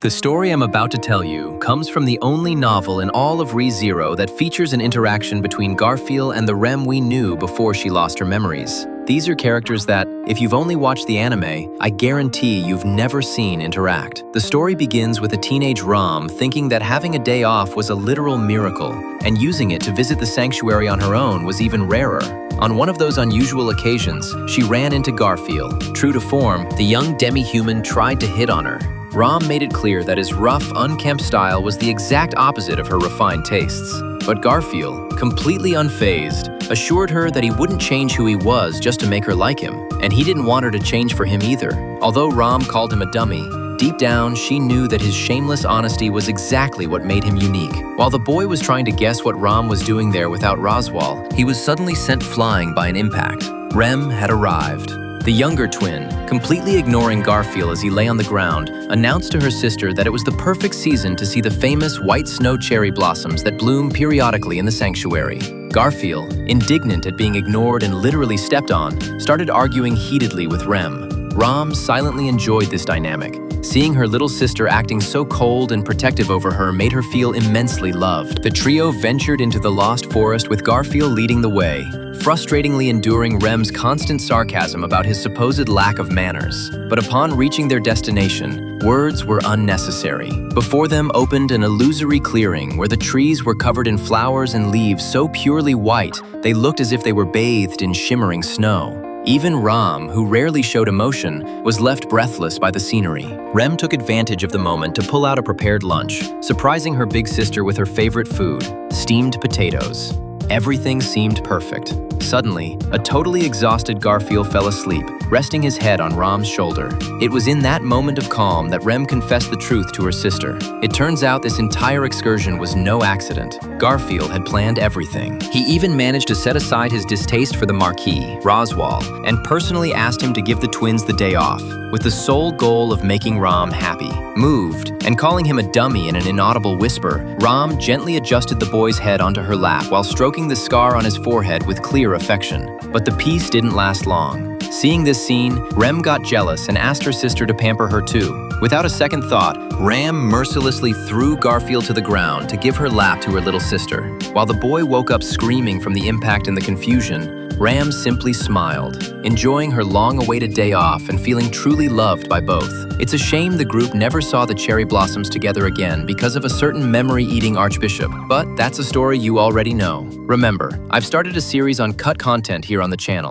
The story I'm about to tell you comes from the only novel in all of ReZero that features an interaction between Garfield and the Rem we knew before she lost her memories. These are characters that, if you've only watched the anime, I guarantee you've never seen interact. The story begins with a teenage Rom thinking that having a day off was a literal miracle, and using it to visit the sanctuary on her own was even rarer. On one of those unusual occasions, she ran into Garfield. True to form, the young demi-human tried to hit on her. Rom made it clear that his rough, unkempt style was the exact opposite of her refined tastes. But Garfield, completely unfazed, assured her that he wouldn't change who he was just to make her like him, and he didn't want her to change for him either. Although Rom called him a dummy, deep down she knew that his shameless honesty was exactly what made him unique. While the boy was trying to guess what Rom was doing there without Roswaal, he was suddenly sent flying by an impact. Rem had arrived. The younger twin, completely ignoring Garfield as he lay on the ground, announced to her sister that it was the perfect season to see the famous white snow cherry blossoms that bloom periodically in the sanctuary. Garfield, indignant at being ignored and literally stepped on, started arguing heatedly with Rem. Rom silently enjoyed this dynamic. Seeing her little sister acting so cold and protective over her made her feel immensely loved. The trio ventured into the lost forest with Garfield leading the way, frustratingly enduring Rem's constant sarcasm about his supposed lack of manners. But upon reaching their destination, words were unnecessary. Before them opened an illusory clearing where the trees were covered in flowers and leaves so purely white they looked as if they were bathed in shimmering snow. Even Rom, who rarely showed emotion, was left breathless by the scenery. Rem took advantage of the moment to pull out a prepared lunch, surprising her big sister with her favorite food, steamed potatoes. Everything seemed perfect. Suddenly, a totally exhausted Garfield fell asleep, resting his head on Rom's shoulder. It was in that moment of calm that Rem confessed the truth to her sister. It turns out this entire excursion was no accident. Garfield had planned everything. He even managed to set aside his distaste for the Marquis, Roswaal, and personally asked him to give the twins the day off, with the sole goal of making Rom happy. Moved, and calling him a dummy in an inaudible whisper, Rom gently adjusted the boy's head onto her lap while stroking the scar on his forehead with clear affection. But the peace didn't last long. Seeing this scene, Rem got jealous and asked her sister to pamper her too. Without a second thought, Rem mercilessly threw Garfield to the ground to give her lap to her little sister. While the boy woke up screaming from the impact and the confusion, Rem simply smiled, enjoying her long-awaited day off and feeling truly loved by both. It's a shame the group never saw the cherry blossoms together again because of a certain memory-eating archbishop, but that's a story you already know. Remember, I've started a series on cut content here on the channel.